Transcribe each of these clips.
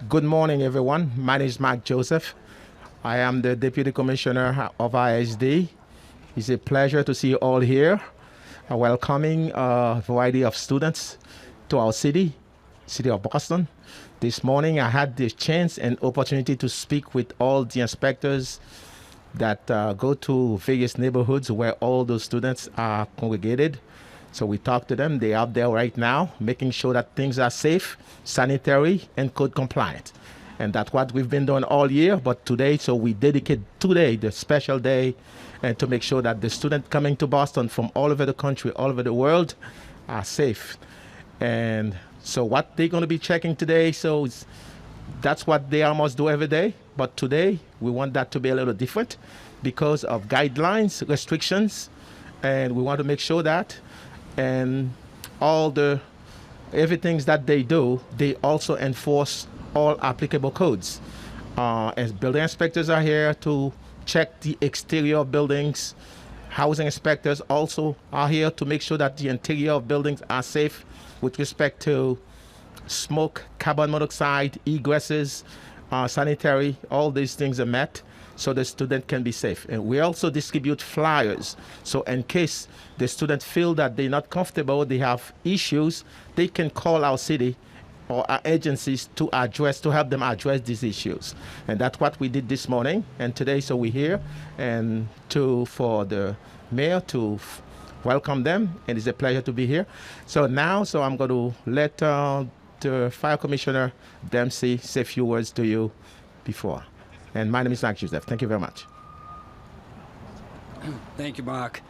Good morning, everyone. My name is Mark Joseph. I am the Deputy Commissioner of ISD. It's a pleasure to see you all here, welcoming a variety of students to our city of Boston. This morning, I had the chance and opportunity to speak with all the inspectors that go to various neighborhoods where all those students are congregated. So we talk to them. They're out there right now, making sure that things are safe, sanitary, and code compliant. And that's what we've been doing all year. But today, so we dedicate today, the special day, and to make sure that the students coming to Boston from all over the country, all over the world, are safe. And so what they're going to be checking today, that's what they almost do every day. But today, we want that to be a little different because of guidelines, restrictions, and we want to make sure that and everything that they do, they also enforce all applicable codes. As building inspectors are here to check the exterior of buildings, housing inspectors also are here to make sure that the interior of buildings are safe with respect to smoke, carbon monoxide, egresses, sanitary, all these things are met so the student can be safe. And we also distribute flyers. So in case the student feel that they're not comfortable, they have issues, they can call our city or our agencies to help them address these issues. And that's what we did this morning. And today, so we're here and for the mayor to welcome them. And it's a pleasure to be here. So now, I'm going to let the Fire Commissioner Dempsey say a few words to you before. And my name is Mark Joseph. Thank you very much. Thank you, Mark.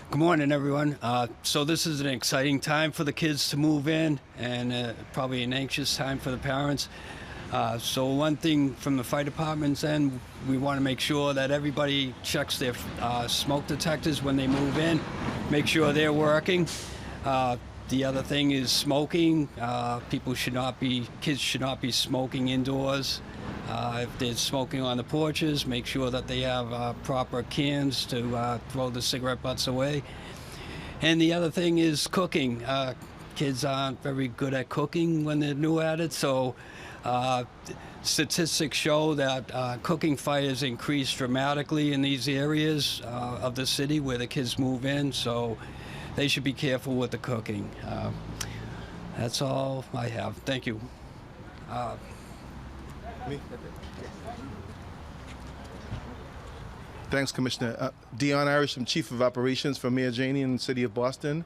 Good morning, everyone. So this is an exciting time for the kids to move in and probably an anxious time for the parents. So one thing from the fire department's end, we want to make sure that everybody checks their smoke detectors when they move in, make sure they're working. The other thing is smoking. Kids should not be smoking indoors. If they're smoking on the porches, make sure that they have proper cans to throw the cigarette butts away. And the other thing is cooking. Kids aren't very good at cooking when they're new at it, so statistics show that cooking fires increase dramatically in these areas of the city where the kids move in, so they should be careful with the cooking. That's all I have. Thank you. Thanks, Commissioner. Dion Irish, I'm Chief of Operations for Mayor Janey and the City of Boston.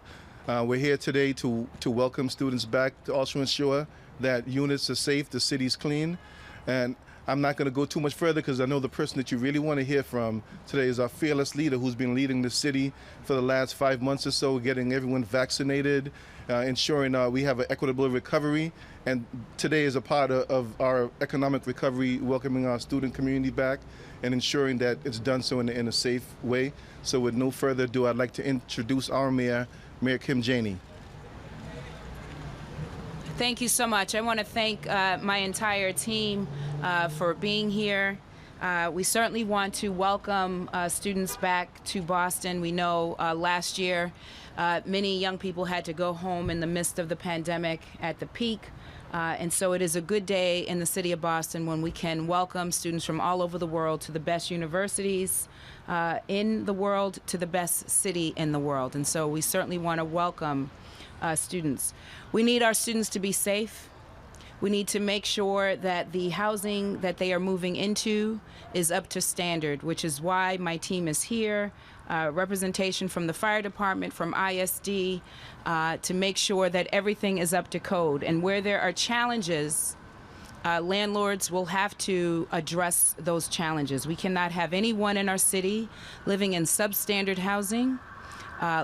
We're here today to welcome students back, to also ensure that units are safe, the city's clean. And I'm not going to go too much further because I know the person that you really want to hear from today is our fearless leader who's been leading the city for the last 5 months or so, getting everyone vaccinated, ensuring we have an equitable recovery. And today is a part of our economic recovery, welcoming our student community back and ensuring that it's done so in a safe way. So with no further ado, I'd like to introduce our mayor, Mayor Kim Janey. Thank you so much. I want to thank my entire team for being here. We certainly want to welcome students back to Boston. We know last year many young people had to go home in the midst of the pandemic at the peak. And so it is a good day in the city of Boston when we can welcome students from all over the world to the best universities in the world, to the best city in the world. And so we certainly want to welcome students. We need our students to be safe. We need to make sure that the housing that they are moving into is up to standard, which is why my team is here. Representation from the fire department, from ISD, to make sure that everything is up to code. And where there are challenges, landlords will have to address those challenges. We cannot have anyone in our city living in substandard housing,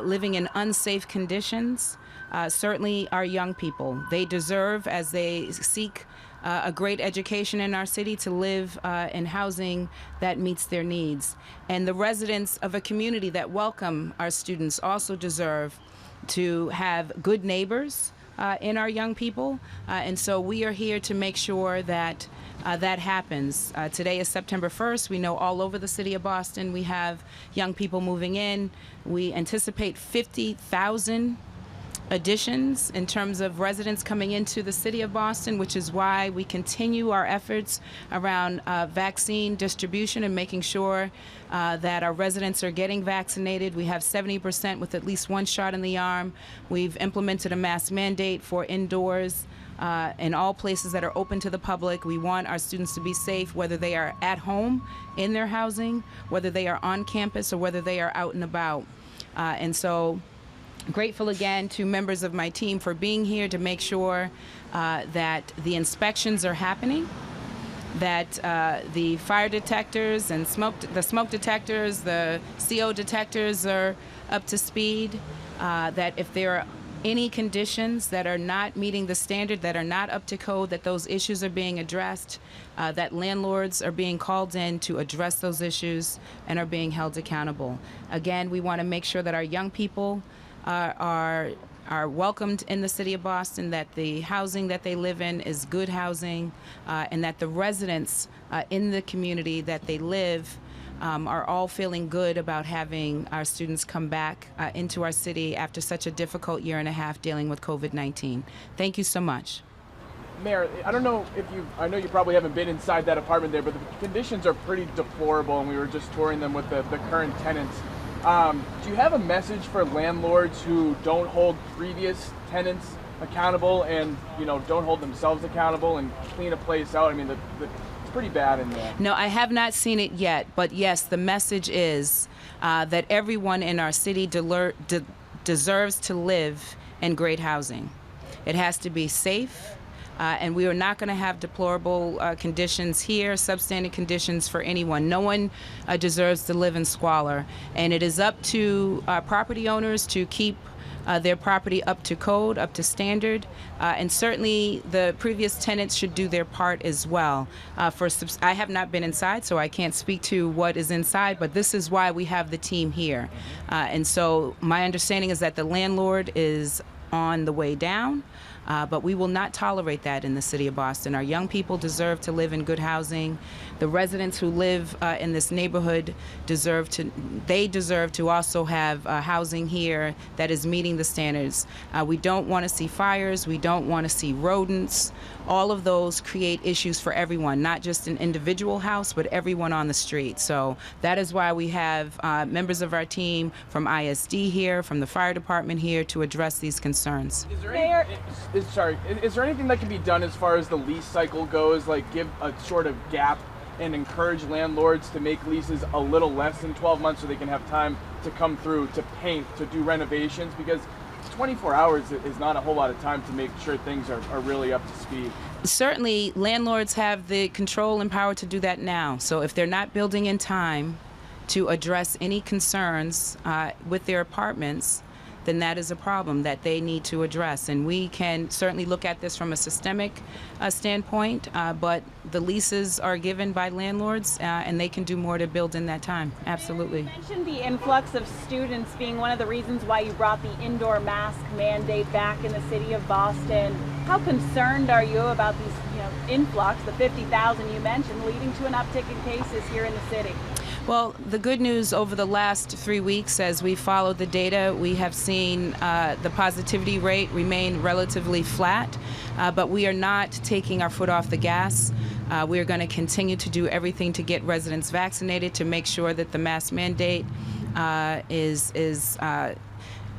living in unsafe conditions. Certainly our young people. They deserve, as they seek a great education in our city, to live in housing that meets their needs. And the residents of a community that welcome our students also deserve to have good neighbors in our young people. And so we are here to make sure that that happens. Today is September 1st. We know all over the city of Boston we have young people moving in. We anticipate 50,000 additions in terms of residents coming into the city of Boston, which is why we continue our efforts around vaccine distribution and making sure that our residents are getting vaccinated. We have 70% with at least one shot in the arm. We've implemented a mask mandate for indoors in all places that are open to the public. We want our students to be safe, whether they are at home in their housing, whether they are on campus, or whether they are out and about. And so grateful again to members of my team for being here to make sure that the inspections are happening, that the fire detectors and the smoke detectors, the CO detectors are up to speed, that if there are any conditions that are not meeting the standard, that are not up to code, that those issues are being addressed, that landlords are being called in to address those issues and are being held accountable. Again, we want to make sure that our young people are welcomed in the city of Boston, that the housing that they live in is good housing, and that the residents in the community that they live are all feeling good about having our students come back into our city after such a difficult year and a half dealing with COVID-19. Thank you so much. Mayor, I don't know if I know you probably haven't been inside that apartment there, but the conditions are pretty deplorable, and we were just touring them with the current tenants. Do you have a message for landlords who don't hold previous tenants accountable and, don't hold themselves accountable and clean a place out? I mean, it's pretty bad in there. No, I have not seen it yet, but yes, the message is that everyone in our city deserves to live in great housing. It has to be safe. And we are not going to have deplorable conditions here, substandard conditions for anyone. No one deserves to live in squalor. And it is up to property owners to keep their property up to code, up to standard. And certainly the previous tenants should do their part as well. I have not been inside, so I can't speak to what is inside, but this is why we have the team here. And so my understanding is that the landlord is on the way down. But we will not tolerate that in the city of Boston. Our young people deserve to live in good housing. The residents who live in this neighborhood deserve to also have housing here that is meeting the standards. We don't want to see fires. We don't want to see rodents. All of those create issues for everyone, not just an individual house, but everyone on the street. So that is why we have members of our team from ISD here, from the fire department here to address these concerns. Is there anything that can be done as far as the lease cycle goes, like give a sort of gap and encourage landlords to make leases a little less than 12 months so they can have time to come through, to paint, to do renovations? Because 24 hours is not a whole lot of time to make sure things are really up to speed. Certainly, landlords have the control and power to do that now. So if they're not building in time to address any concerns with their apartments, then that is a problem that they need to address. And we can certainly look at this from a systemic standpoint, but the leases are given by landlords, and they can do more to build in that time. Absolutely. You mentioned the influx of students being one of the reasons why you brought the indoor mask mandate back in the city of Boston. How concerned are you about these influx, the 50,000 you mentioned, leading to an uptick in cases here in the city? Well, the good news over the last 3 weeks, as we followed the data, we have seen the positivity rate remain relatively flat, but we are not taking our foot off the gas. We are going to continue to do everything to get residents vaccinated, to make sure that the mask mandate that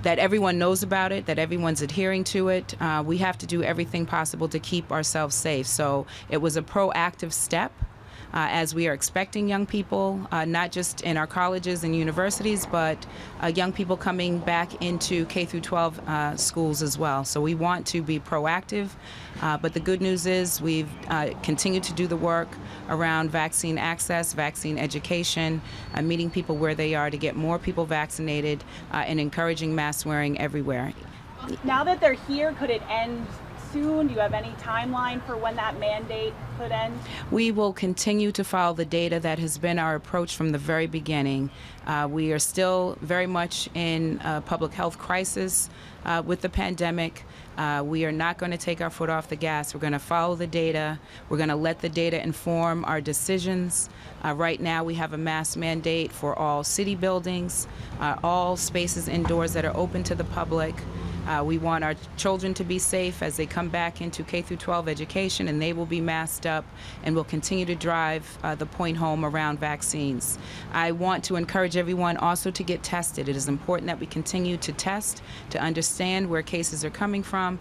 everyone knows about it, that everyone's adhering to it. We have to do everything possible to keep ourselves safe. So it was a proactive step. As we are expecting young people, not just in our colleges and universities, but young people coming back into K through 12 schools as well. So we want to be proactive, but the good news is we've continued to do the work around vaccine access, vaccine education, meeting people where they are to get more people vaccinated, and encouraging mask wearing everywhere. Now that they're here, could it end soon? Do you have any timeline for when that mandate could end? We will continue to follow the data. That has been our approach from the very beginning. We are still very much in a public health crisis with the pandemic. We are not going to take our foot off the gas. We're going to follow the data. We're going to let the data inform our decisions. Right now we have a mask mandate for all city buildings, all spaces indoors that are open to the public. We want our children to be safe as they come back into K through 12 education, and they will be masked up, and we'll continue to drive the point home around vaccines. I want to encourage everyone also to get tested. It is important that we continue to test, to understand where cases are coming from,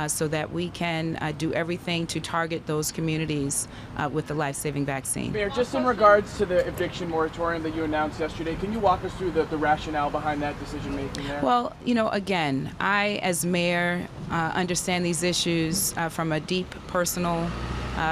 so that we can do everything to target those communities with the life-saving vaccine. Mayor, just in regards to the eviction moratorium that you announced yesterday, can you walk us through the rationale behind that decision-making there? Well, again, I, as mayor, understand these issues from a deep personal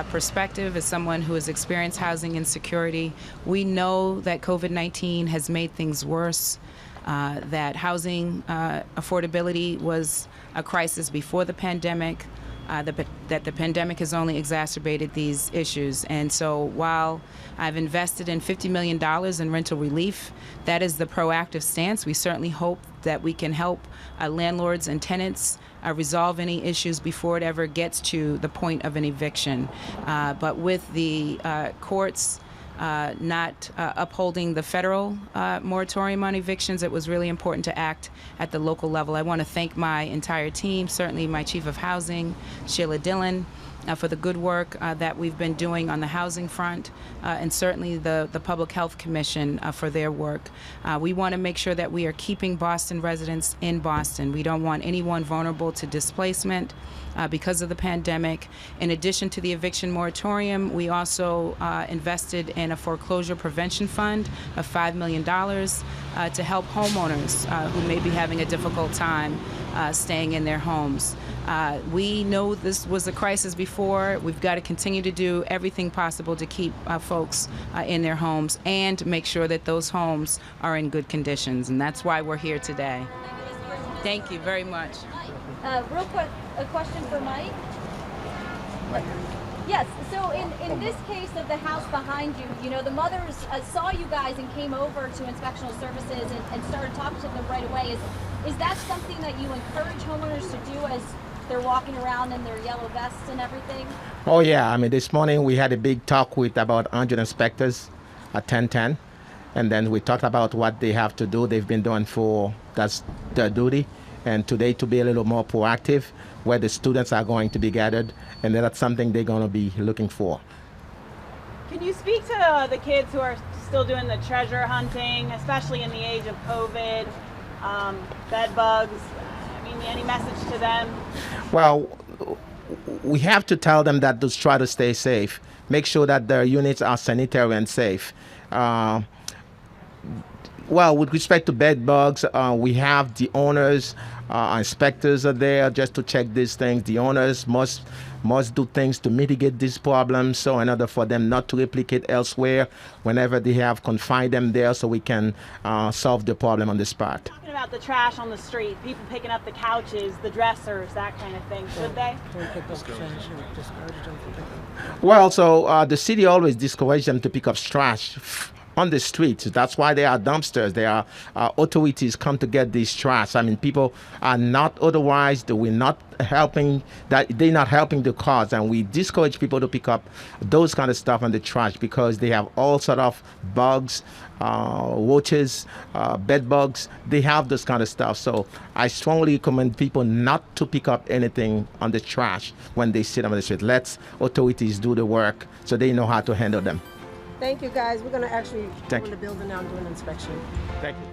perspective. As someone who has experienced housing insecurity, we know that COVID-19 has made things worse, that housing affordability was a crisis before the pandemic, that the pandemic has only exacerbated these issues. And so while I've invested in $50 million in rental relief, that is the proactive stance. We certainly hope that we can help landlords and tenants resolve any issues before it ever gets to the point of an eviction. But with the courts not upholding the federal moratorium on evictions, it was really important to act at the local level. I want to thank my entire team, certainly my Chief of Housing, Sheila Dillon, for the good work that we've been doing on the housing front, and certainly the Public Health Commission for their work. We want to make sure that we are keeping Boston residents in Boston. We don't want anyone vulnerable to displacement because of the pandemic. In addition to the eviction moratorium, we also invested in a foreclosure prevention fund of $5 million to help homeowners who may be having a difficult time staying in their homes. We know this was a crisis before. We've got to continue to do everything possible to keep folks in their homes and make sure that those homes are in good conditions. And that's why we're here today. Thank you very much. Real quick, a question for Mike. Yes, so in this case of the house behind you, the mothers saw you guys and came over to inspectional services and started talking to them right away. Is that something that you encourage homeowners to do as they're walking around in their yellow vests and everything? Oh yeah, I mean, this morning we had a big talk with about 100 inspectors at 1010, and then we talked about what they have to do. They've been doing that's their duty, and today to be a little more proactive, where the students are going to be gathered, and that's something they're going to be looking for. Can you speak to the kids who are still doing the treasure hunting, especially in the age of COVID, bed bugs? I mean, any message to them? Well, we have to tell them that to try to stay safe. Make sure that their units are sanitary and safe. Well, with respect to bed bugs, we have the owners, inspectors are there just to check these things. The owners must do things to mitigate these problems, so in order for them not to replicate elsewhere, whenever they have, confine them there so we can solve the problem on the spot. Talking about the trash on the street, people picking up the couches, the dressers, that kind of thing, should they? Well, so the city always discourages them to pick up trash on the streets. That's why there are dumpsters. There are authorities come to get these trash. I mean, people are not otherwise. We're not helping. That they're not helping the cause, and we discourage people to pick up those kind of stuff on the trash because they have all sort of bugs, roaches, bed bugs. They have this kind of stuff. So I strongly recommend people not to pick up anything on the trash when they sit on the street. Let authorities do the work so they know how to handle them. Thank you, guys. We're going to actually go in the building now and do an inspection. Thank you.